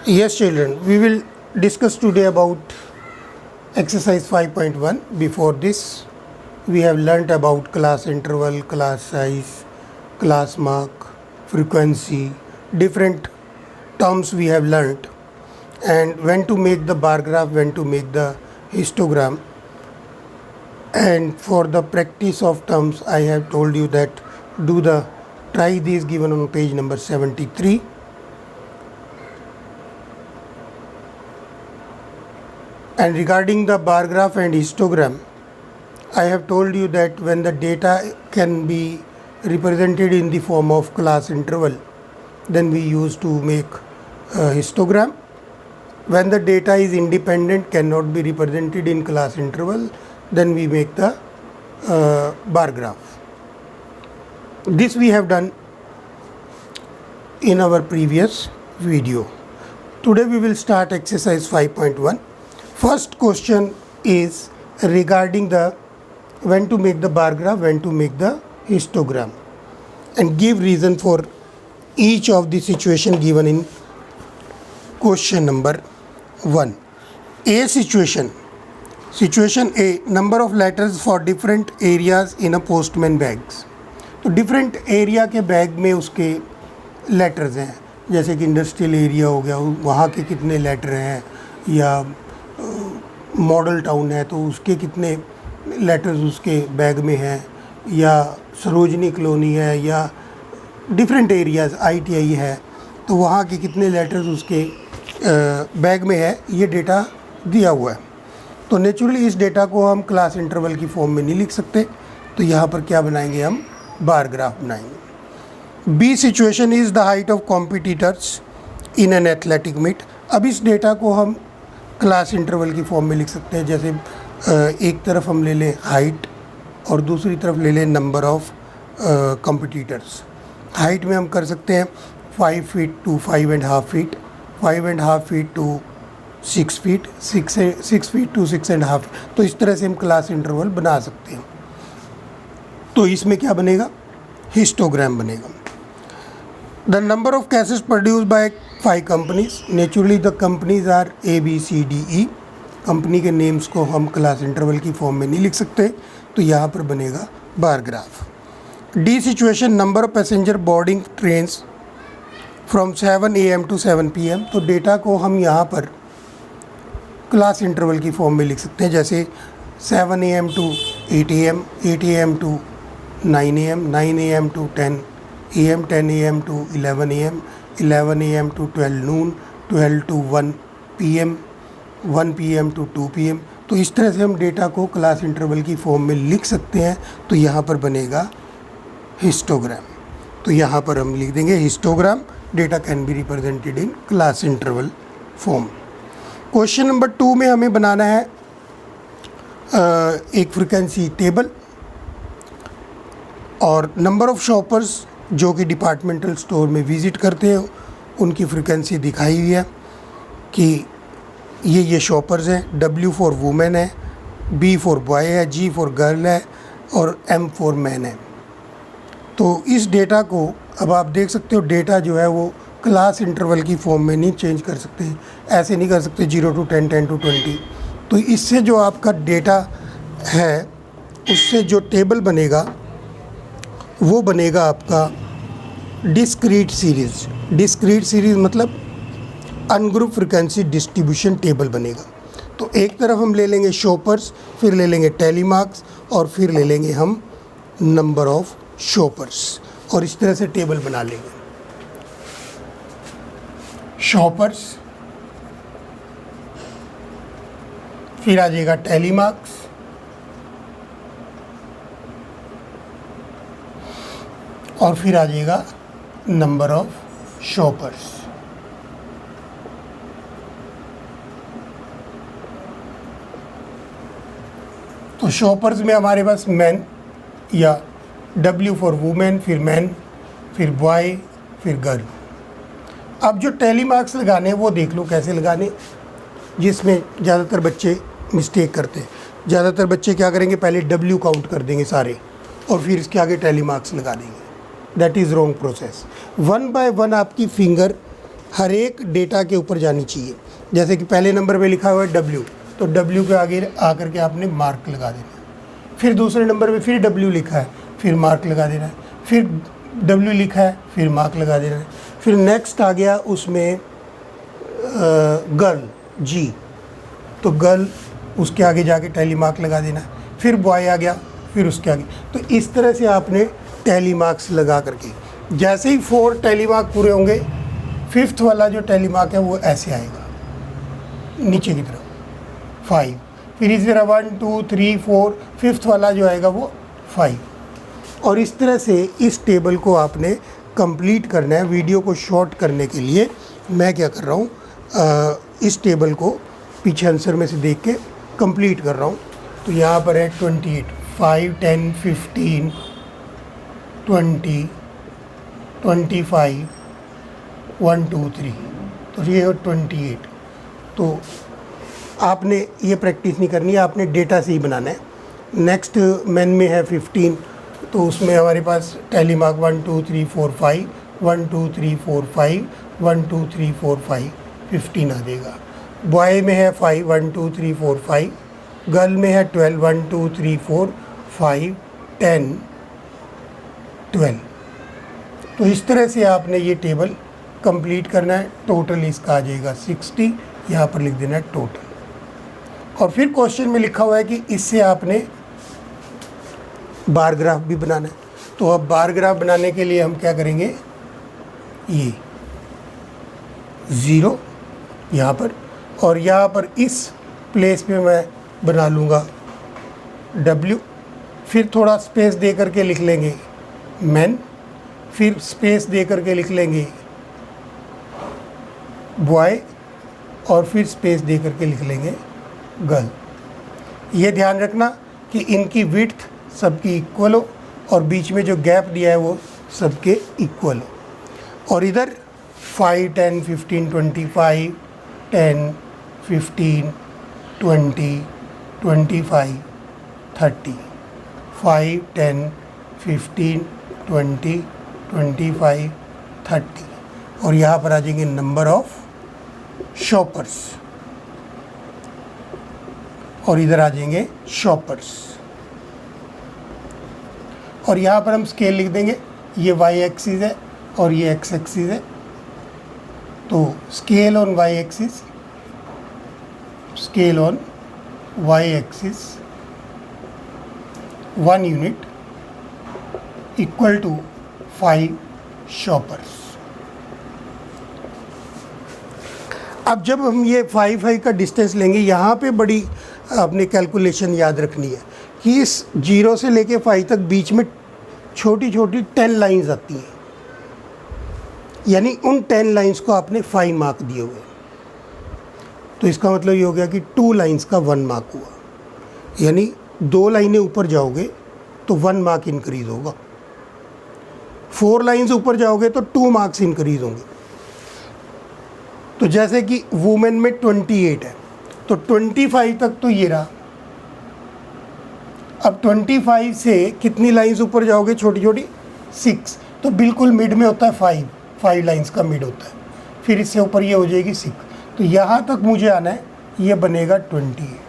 Yes, children, we will discuss today about exercise 5.1. Before this, we have learnt about class interval, class size, class mark, frequency, different terms we have learnt, and when to make the bar graph, when to make the histogram. And for the practice of terms, I have told you that try these given on page number 73. And regarding the bar graph and histogram, I have told you that when the data can be represented in the form of class interval, then we use to make a histogram. When the data is independent, cannot be represented in class interval, then we make the bar graph. This we have done in our previous video. Today we will start exercise 5.1. First question is regarding the when to make the bar graph, when to make the histogram, and give reason for each of the situation given in question number 1. A situation A, number of letters for different areas in a postman bags. तो different area के bag में उसके letters हैं, जैसे कि industrial area हो गया, वहाँ के कितने लेटर हैं, या मॉडल टाउन है तो उसके कितने लेटर्स उसके बैग में हैं, या सरोजनी कॉलोनी है, या डिफरेंट एरियाज़ ITI है तो वहाँ के कितने लेटर्स उसके बैग में है, ये डेटा दिया हुआ है. तो नेचुरली इस डेटा को हम क्लास इंटरवल की फॉर्म में नहीं लिख सकते, तो यहाँ पर क्या बनाएंगे, हम बार ग्राफ बनाएंगे. B situation is the height of competitors in an athletic meet. अब इस डेटा को हम क्लास इंटरवल की फॉर्म में लिख सकते हैं. जैसे एक तरफ हम ले लें हाइट और दूसरी तरफ ले लें नंबर ऑफ कॉम्पिटिटर्स. हाइट में हम कर सकते हैं 5 feet to 5.5 feet, 5.5 feet to 6 feet, 6 feet to 6.5. तो इस तरह से हम क्लास इंटरवल बना सकते हैं. तो इसमें क्या बनेगा, हिस्टोग्राम बनेगा. The number of cases produce by 5 companies. Naturally the companies are ABCDE. Company के नेम्स को हम क्लास इंटरवल की फॉर्म में नहीं लिख सकते, तो यहाँ पर बनेगा bar graph. D situation, number of passenger boarding trains from 7 AM to 7 PM. तो डेटा को हम यहाँ पर क्लास इंटरवल की फॉर्म में लिख सकते हैं. जैसे 7 AM to 8 AM, 8 AM to 9 AM, 9 AM to 10 AM, 10 AM to 11 AM, 11 AM to 12 noon, 12 to 1 PM, 1 PM to 2 PM. तो इस तरह से हम डेटा को क्लास इंटरवल की फॉर्म में लिख सकते हैं. तो यहाँ पर बनेगा हिस्टोग्राम. तो यहाँ पर हम लिख देंगे histogram. Data can be represented in class interval form. Question number 2 में हमें बनाना है एक फ्रीक्वेंसी टेबल और नंबर ऑफ़ शॉपर्स जो कि डिपार्टमेंटल स्टोर में विज़िट करते हैं उनकी फ्रीक्वेंसी दिखाई हुई है कि ये शॉपर्स हैं. W फॉर वुमेन है, B फॉर बॉय है, G फॉर गर्ल है और M फॉर मैन है. तो इस डेटा को अब आप देख सकते हो, डेटा जो है वो क्लास इंटरवल की फॉर्म में नहीं चेंज कर सकते, ऐसे नहीं कर सकते 0 टू 10, 10 टू 20. तो इससे जो आपका डेटा है उससे जो टेबल बनेगा वो बनेगा आपका डिस्क्रीट सीरीज़. डिस्क्रीट सीरीज़ मतलब अनग्रुप फ्रिक्वेंसी डिस्ट्रीब्यूशन टेबल बनेगा. तो एक तरफ हम ले लेंगे शॉपर्स, फिर ले लेंगे टेलीमार्क्स और फिर ले लेंगे हम नंबर ऑफ शॉपर्स, और इस तरह से टेबल बना लेंगे. शॉपर्स, फिर आ जाएगा टेलीमार्क्स, और फिर आ जाएगा नंबर ऑफ शॉपर्स. तो शॉपर्स में हमारे पास मैन या W फॉर वुमेन, फिर मैन, फिर बॉय, फिर गर्ल. अब जो टेलीमार्क्स लगाने वो देख लो कैसे लगाने, जिसमें ज़्यादातर बच्चे मिस्टेक करते हैं. ज़्यादातर बच्चे क्या करेंगे, पहले W काउंट कर देंगे सारे और फिर इसके आगे टेलीमार्क्स लगा देंगे. That is wrong process. 1 by 1 आपकी फिंगर हर एक डेटा के ऊपर जानी चाहिए। जैसे कि पहले नंबर पे लिखा हुआ है W, तो W के आगे आकर के आपने मार्क लगा देना है। फिर दूसरे नंबर पे फिर W लिखा है, फिर मार्क लगा देना है। फिर W लिखा है, फिर मार्क लगा देना है। फिर नेक्स्ट आ गया उसमें गर्ल G, तो गर्ल उसके आगे जाके टैली मार्क लगा देना है। फिर बॉय आ गया, फिर उसके आगे। तो इस तरह से आपने टैली मार्क्स लगा करके, जैसे ही 4 टैली मार्क पूरे होंगे, 5th वाला जो टैली मार्क है वो ऐसे आएगा नीचे की तरफ 5। फिर इसी तरह 1 2 3 4, 5th वाला जो आएगा वो 5। और इस तरह से इस टेबल को आपने कंप्लीट करना है। वीडियो को शॉर्ट करने के लिए मैं क्या कर रहा हूँ, इस टेबल को पीछे आंसर में से देख के कंप्लीट कर रहा हूँ। तो यहाँ पर है 28, 5 10 15 20 25 1 2 3, तो ये 28। तो आपने ये प्रैक्टिस नहीं करनी है, आपने डेटा से ही बनाना है। नेक्स्ट मैन में है 15, तो उसमें हमारे पास टैली मार्क 1 2 3 4 5, 1 2 3 4 5, 1 2 3 4 5, 15 आ जाएगा। बॉय में है 5 1 2 3 4 5, गर्ल में है 12 1 2 3 4 5 10 12। तो इस तरह से आपने ये टेबल कंप्लीट करना है। टोटल इसका आ जाएगा 60, यहाँ पर लिख देना है टोटल। और फिर क्वेश्चन में लिखा हुआ है कि इससे आपने बार ग्राफ भी बनाना है। तो अब बार ग्राफ बनाने के लिए हम क्या करेंगे, ये 0 यहाँ पर, और यहाँ पर इस प्लेस पे मैं बना लूँगा W। फिर थोड़ा स्पेस दे करके लिख लेंगे मैन, फिर स्पेस दे करके लिख लेंगे बॉय, और फिर स्पेस दे करके लिख लेंगे गर्ल। ये ध्यान रखना कि इनकी विड्थ सबकी इक्वल हो और बीच में जो गैप दिया है वो सबके इक्वल हो। और इधर 5 10 15 25 10 15 20 25 30, 5 10 15 20 25 30। और यहाँ पर आ जाएंगे नंबर ऑफ शॉपर्स, और इधर आ जाएंगे शॉपर्स। और यहाँ पर हम स्केल लिख देंगे, ये y एक्सिस है और ये x एक्सिस है। तो scale on y axis, scale on y axis 1 unit equal to 5 shoppers. अब जब हम ये 5 का डिस्टेंस लेंगे, यहाँ पे बड़ी अपनी कैलकुलेशन याद रखनी है कि इस 0 से लेके 5 तक बीच में छोटी छोटी 10 लाइंस आती हैं, यानी उन 10 लाइंस को आपने 5 मार्क दिए हुए। तो इसका मतलब ये हो गया कि 2 लाइंस का 1 मार्क हुआ, यानी 2 लाइनें ऊपर जाओगे तो 1 मार्क इंक्रीज़ होगा, 4 लाइंस ऊपर जाओगे तो 2 मार्क्स इंक्रीज़ होंगे। तो जैसे कि वुमेन में 28 है, तो 25 तक तो ये रहा। अब 25 से कितनी लाइंस ऊपर जाओगे छोटी छोटी, 6, तो बिल्कुल मिड में होता है 5 लाइंस का मिड होता है। फिर इससे ऊपर ये हो जाएगी 6, तो यहाँ तक मुझे आना है, ये बनेगा 28।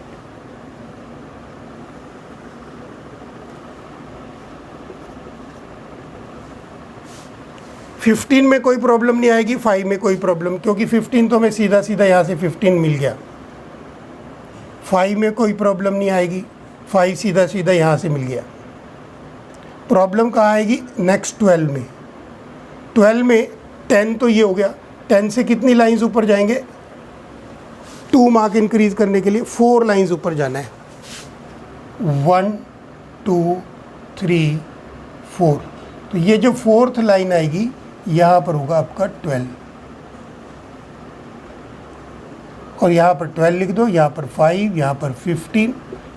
फिफ्टीन में कोई प्रॉब्लम नहीं आएगी, 5 में कोई प्रॉब्लम, क्योंकि 15 तो हमें सीधा सीधा यहाँ से 15 मिल गया। 5 में कोई प्रॉब्लम नहीं आएगी, 5 सीधा सीधा यहाँ से मिल गया। प्रॉब्लम कहाँ आएगी, नेक्स्ट 12 में। 12 में 10 तो ये हो गया, 10 से कितनी लाइंस ऊपर जाएंगे, 2 मार्क इंक्रीज करने के लिए 4 लाइंस ऊपर जाना है, 1 2 3 4। तो ये जो 4th लाइन आएगी यहाँ पर होगा आपका 12, और यहाँ पर 12 लिख दो, यहाँ पर 5, यहाँ पर 15,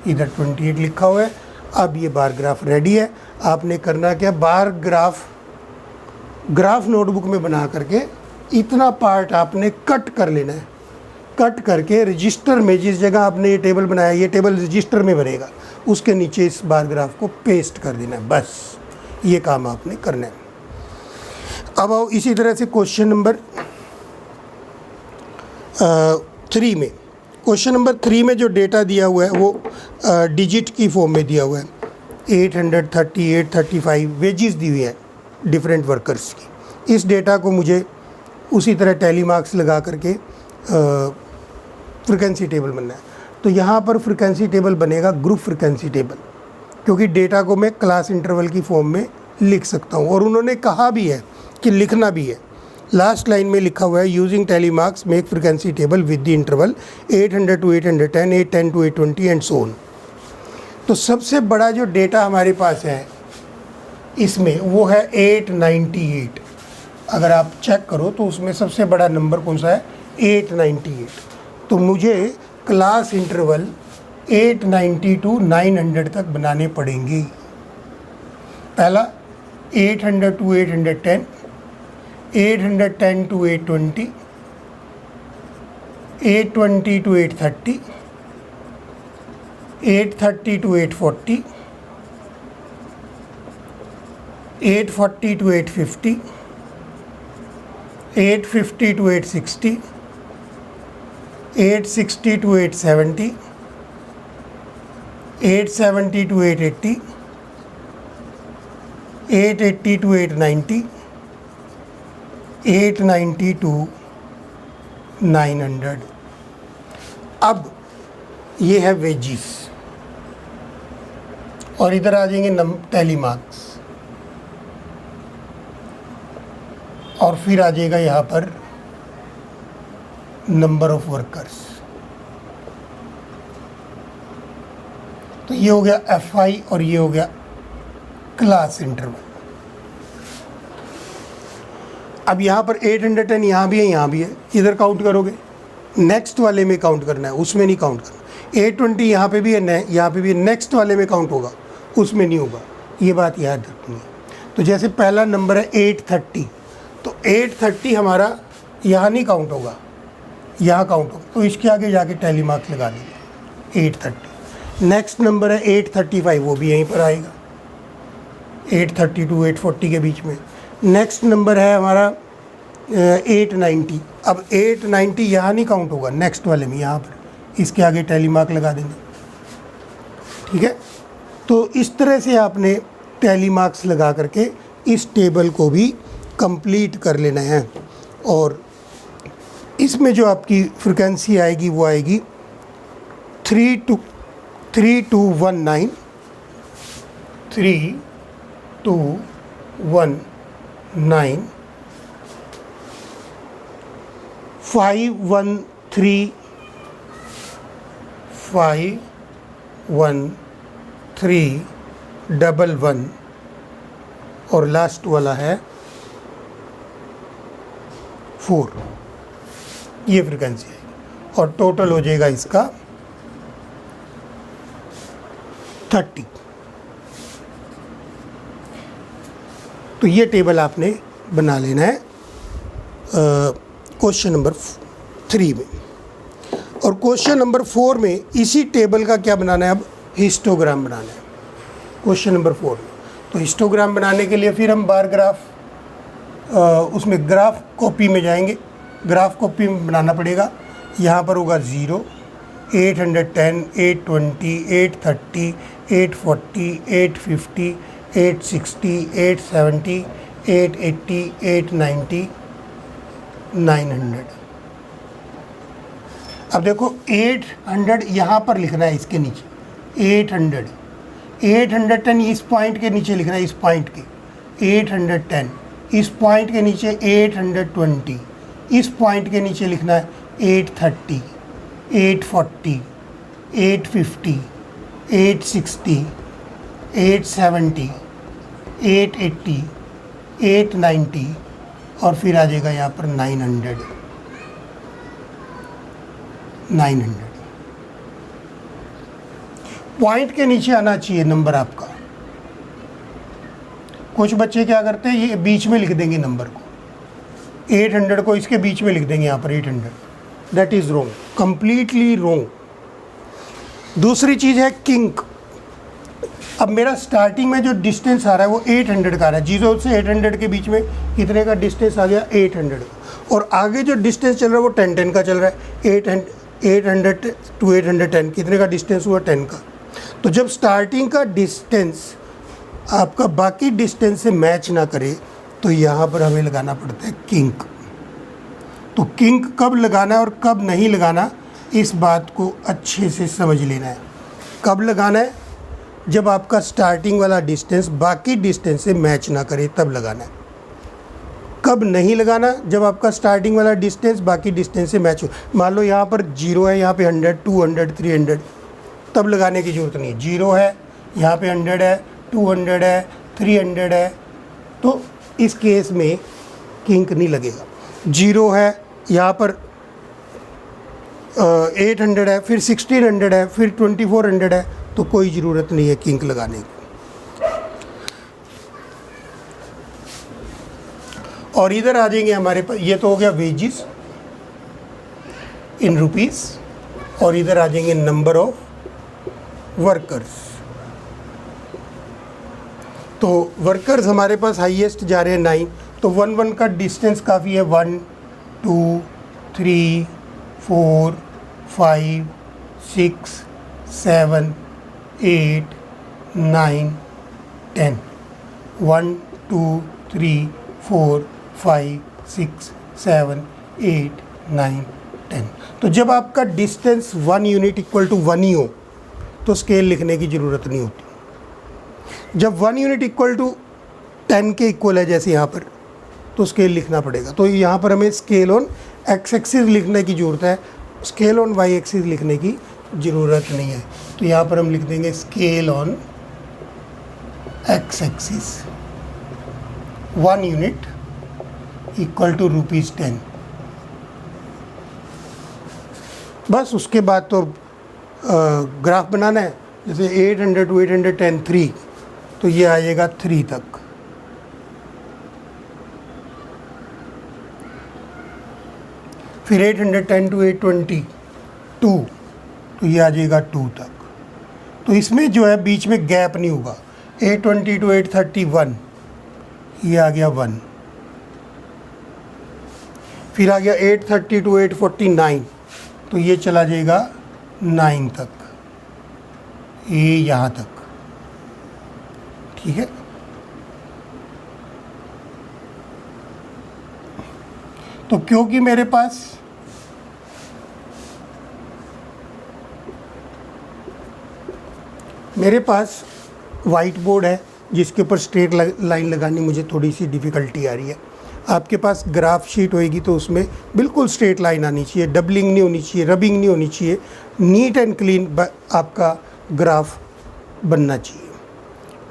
इधर 28 लिखा हुआ है। अब ये बार ग्राफ रेडी है। आपने करना क्या, बार ग्राफ नोटबुक में बना करके इतना पार्ट आपने कट कर लेना है। कट करके रजिस्टर में, जिस जगह आपने ये टेबल बनाया, ये टेबल रजिस्टर में बनेगा, उसके नीचे इस बार ग्राफ को पेस्ट कर देना है। बस ये काम आपने करना है। अब आओ इसी तरह से क्वेश्चन नंबर 3 में, क्वेश्चन नंबर 3 में जो डेटा दिया हुआ है वो डिजिट की फॉर्म में दिया हुआ है। 830, 835 वेजेस दी हुई है डिफरेंट वर्कर्स की। इस डेटा को मुझे उसी तरह टैली मार्क्स लगा करके फ्रिक्वेंसी टेबल बनना है। तो यहाँ पर फ्रिक्वेंसी टेबल बनेगा ग्रुप फ्रिक्वेंसी टेबल, क्योंकि डेटा को मैं क्लास इंटरवल की फॉर्म में लिख सकता हूँ। और उन्होंने कहा भी है कि लिखना भी है। लास्ट लाइन में लिखा हुआ है using tally marks make frequency table with the interval 800 to 810, 810 to 820 and so on. तो सबसे बड़ा जो डेटा हमारे पास है इसमें वो है 898। अगर आप चेक करो तो उसमें सबसे बड़ा नंबर कौन सा है? 898। तो मुझे क्लास इंटरवल 890 to 900 तक बनाने पड़ेंगे। पहला 800 to 810, 810 to 820, 820 to 830, 830 to 840, 840 to 850, 850 to 860, 860 to 870, 870 to 880, 880 to 890, 890 to 900। अब ये है वेजिस और इधर आ जाएंगे टैली मार्क्स और फिर आ जाएगा यहाँ पर नंबर ऑफ वर्कर्स। तो ये हो गया FI और ये हो गया क्लास इंटरवल। अब यहाँ पर 810 यहाँ भी है, यहाँ भी है। इधर काउंट करोगे, नेक्स्ट वाले में काउंट करना है, उसमें नहीं काउंट करना। 820 यहाँ पे भी है, यहाँ पे भी है, नेक्स्ट वाले में काउंट होगा, उसमें नहीं होगा। ये बात याद रखनी है। तो जैसे पहला नंबर है 830, तो 830 हमारा यहाँ नहीं काउंट होगा, यहाँ काउंट होगा। तो इसके आगे जाके टैली मार्क्स लगा देंगे 830। नेक्स्ट नंबर है 835, वो भी यहीं पर आएगा 830 to 840 के बीच में। नेक्स्ट नंबर है हमारा 890। अब 890 यहाँ नहीं काउंट होगा, नेक्स्ट वाले में, यहाँ पर इसके आगे टैली मार्क लगा देंगे। ठीक है, तो इस तरह से आपने टैली मार्क्स लगा करके इस टेबल को भी कंप्लीट कर लेना है। और इसमें जो आपकी फ्रिक्वेंसी आएगी वो आएगी 3219, 3219, 513, 51311 और लास्ट वाला है 4। ये फ्रिक्वेंसी है और टोटल हो जाएगा इसका 30। तो ये टेबल आपने बना लेना है क्वेश्चन नंबर 3 में। और क्वेश्चन नंबर 4 में इसी टेबल का क्या बनाना है? अब हिस्टोग्राम बनाना है क्वेश्चन नंबर 4 में। तो हिस्टोग्राम बनाने के लिए फिर हम बार ग्राफ, उसमें ग्राफ कॉपी में जाएंगे। ग्राफ कॉपी में बनाना पड़ेगा। यहाँ पर होगा 0, 810, 820, 830, 840, 850, 860, 870, 880, 890, 900। अब देखो 800 यहाँ पर लिखना है, इसके नीचे 810 इस पॉइंट के नीचे लिखना है, इस पॉइंट के 810, इस पॉइंट के नीचे 820, इस पॉइंट के नीचे लिखना है 830, 840, 850, 860, 870, 880, 890 और फिर आ जाएगा यहाँ पर 900। पॉइंट के नीचे आना चाहिए नंबर आपका। कुछ बच्चे क्या करते हैं, ये बीच में लिख देंगे नंबर को, 800 को इसके बीच में लिख देंगे यहाँ पर 800। That is wrong, completely wrong. दूसरी चीज़ है किंक। अब मेरा स्टार्टिंग में जो डिस्टेंस आ रहा है वो 800 का आ रहा है। 0 से 800 के बीच में कितने का डिस्टेंस आ गया? 800। और आगे जो डिस्टेंस चल रहा है वो 10-10 का चल रहा है। 800 to 810 कितने का डिस्टेंस हुआ? 10 का। तो जब स्टार्टिंग का डिस्टेंस आपका बाकी डिस्टेंस से मैच ना करे तो यहाँ पर हमें लगाना पड़ता है किंक। तो किंक कब लगाना है और कब नहीं लगाना, इस बात को अच्छे से समझ लेना है। कब लगाना है? जब आपका स्टार्टिंग वाला डिस्टेंस बाकी डिस्टेंस से मैच ना करे तब लगाना है। कब नहीं लगाना? जब आपका स्टार्टिंग वाला डिस्टेंस बाकी डिस्टेंस से मैच हो। मान लो यहाँ पर 0 है, यहाँ पे 100, 200, 300, तब लगाने की ज़रूरत नहीं है। 0 है, यहाँ पे 100 है, 200 है, 300 है, तो इस केस में किंक नहीं लगेगा। 0 है, यहाँ पर 800 है, फिर 1600 है, फिर 2400 है, तो कोई ज़रूरत नहीं है किंक लगाने की। और इधर आ जाएंगे हमारे पास, ये तो हो गया वेजेस इन रुपीस, और इधर आ जाएंगे नंबर ऑफ वर्कर्स। तो वर्कर्स हमारे पास हाईएस्ट जा रहे हैं 9, तो 1 का डिस्टेंस काफ़ी है। 1 2 3 4 5 6 7 8 9 10। 1 2 3 4 5 6 7 8 9 10। तो जब आपका डिस्टेंस 1 यूनिट इक्वल टू 1 ही हो तो स्केल लिखने की ज़रूरत नहीं होती। जब 1 यूनिट इक्वल टू 10 के इक्वल है जैसे यहाँ पर, तो स्केल लिखना पड़ेगा। तो यहाँ पर हमें स्केल ऑन एक्स एक्सिस लिखने की ज़रूरत है, स्केल ऑन वाई एक्सिस लिखने की ज़रूरत नहीं है। तो यहाँ पर हम लिख देंगे scale on x axis 1 unit equal to ₹10। बस उसके बाद तो ग्राफ बनाना है। जैसे 800 to 810 3, तो ये आएगा 3 तक। फिर 810 to 820 2, तो ये आ जाएगा 2 तक। तो इसमें जो है बीच में गैप नहीं होगा। 820 to 830 1, ये आ गया 1। फिर आ गया 830 to 849, तो ये चला जाएगा 9 तक, ये यहाँ तक। ठीक है। तो क्योंकि मेरे पास वाइट बोर्ड है जिसके ऊपर स्ट्रेट लाइन लगानी मुझे थोड़ी सी डिफ़िकल्टी आ रही है। आपके पास ग्राफ शीट होएगी तो उसमें बिल्कुल स्ट्रेट लाइन आनी चाहिए, डबलिंग नहीं होनी चाहिए, रबिंग नहीं होनी चाहिए, नीट एंड क्लीन आपका ग्राफ बनना चाहिए।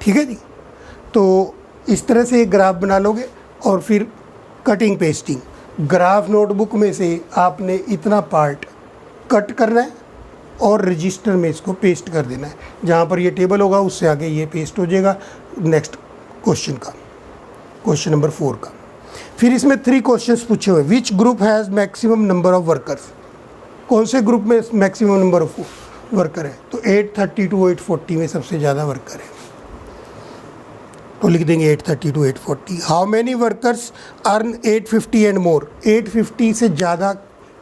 ठीक है जी। तो इस तरह से एक ग्राफ बना लोगे और फिर कटिंग पेस्टिंग। ग्राफ नोटबुक में से आपने इतना पार्ट कट करना है और रजिस्टर में इसको पेस्ट कर देना है। जहाँ पर ये टेबल होगा उससे आगे ये पेस्ट हो जाएगा नेक्स्ट क्वेश्चन का, क्वेश्चन नंबर 4 का। फिर इसमें 3 क्वेश्चंस पूछे हुए। Which group has maximum number of workers? कौन से ग्रुप में मैक्सिमम नंबर ऑफ वर्कर है? तो 830 to 840 में सबसे ज़्यादा वर्कर है, तो लिख देंगे 830 to 840। How many workers earn 850 and more? 850 से ज़्यादा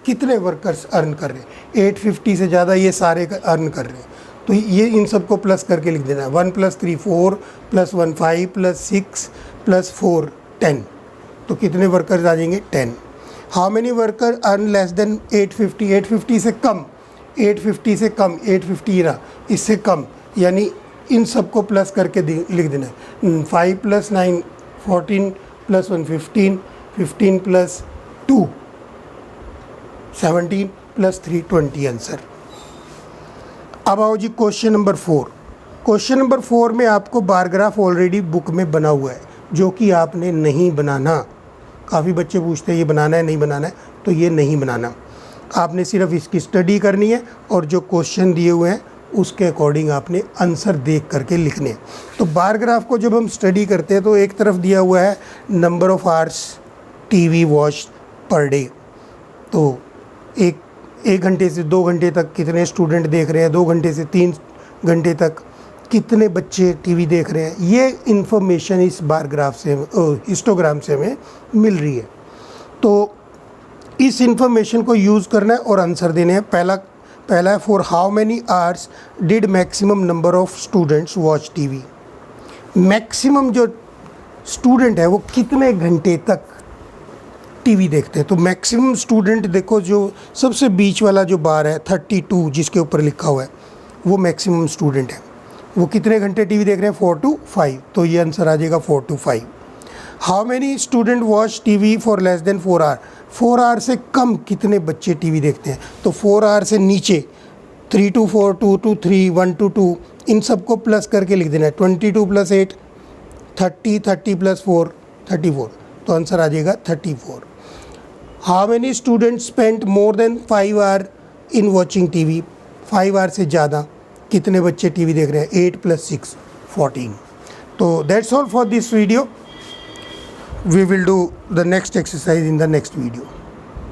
कितने वर्कर्स अर्न कर रहे हैं? 850 से ज़्यादा ये सारे अर्न कर रहे हैं, तो ये इन सबको प्लस करके लिख देना है। 1 + 3 4 + 1 5 + 6 + 4 10, तो कितने वर्कर्स आ जाएंगे? 10। How many worker earn less than 850? 850 से कम, 850 से कम, 850 रहा, इससे कम, यानी इन सबको प्लस करके लिख देना है। 5 + 9 14 + 1 15, 15 + 2 17 + 3 20 आंसर। अब आओ जी क्वेश्चन नंबर 4। क्वेश्चन नंबर 4 में आपको बार ग्राफ ऑलरेडी बुक में बना हुआ है, जो कि आपने नहीं बनाना। काफ़ी बच्चे पूछते हैं ये बनाना है नहीं बनाना है, तो ये नहीं बनाना। आपने सिर्फ इसकी स्टडी करनी है और जो क्वेश्चन दिए हुए हैं उसके अकॉर्डिंग आपने आंसर देख करके लिखने हैं। तो बार ग्राफ को जब हम स्टडी करते हैं तो एक तरफ दिया हुआ है number of hours TV watch per day, तो एक घंटे से 2 घंटे तक कितने स्टूडेंट देख रहे हैं, 2 घंटे से 3 घंटे तक कितने बच्चे टीवी देख रहे हैं, ये इन्फॉर्मेशन इस बार ग्राफ से हिस्टोग्राम से हमें मिल रही है। तो इस इंफॉर्मेशन को यूज़ करना है और आंसर देने हैं। पहला है for how many hours did maximum number of students watch TV. Maximum जो स्टूडेंट है वो कितने घंटे तक टीवी देखते हैं। तो मैक्सिमम स्टूडेंट देखो, जो सबसे बीच वाला जो बार है 32 जिसके ऊपर लिखा हुआ है वो मैक्सिमम स्टूडेंट है। वो कितने घंटे टीवी देख रहे हैं 4 to 5, तो ये आंसर आ जाएगा 4 to 5। How many student watch TV for less than 4 hour. 4 hour से कम कितने बच्चे टीवी देखते हैं। तो 4 आवर से नीचे 3 to 4, 2 to 3, 1 to 2, इन सबको प्लस करके लिख देना है। 22 + 8 30, 30 + 4 34, तो आंसर आ जाएगा 34। How many student spend more than 5 hour in watching TV. 5 hour से ज़्यादा कितने बच्चे टीवी देख रहे हैं। 8 + 6 14। तो that's all for this video. We will do the next exercise in the next video.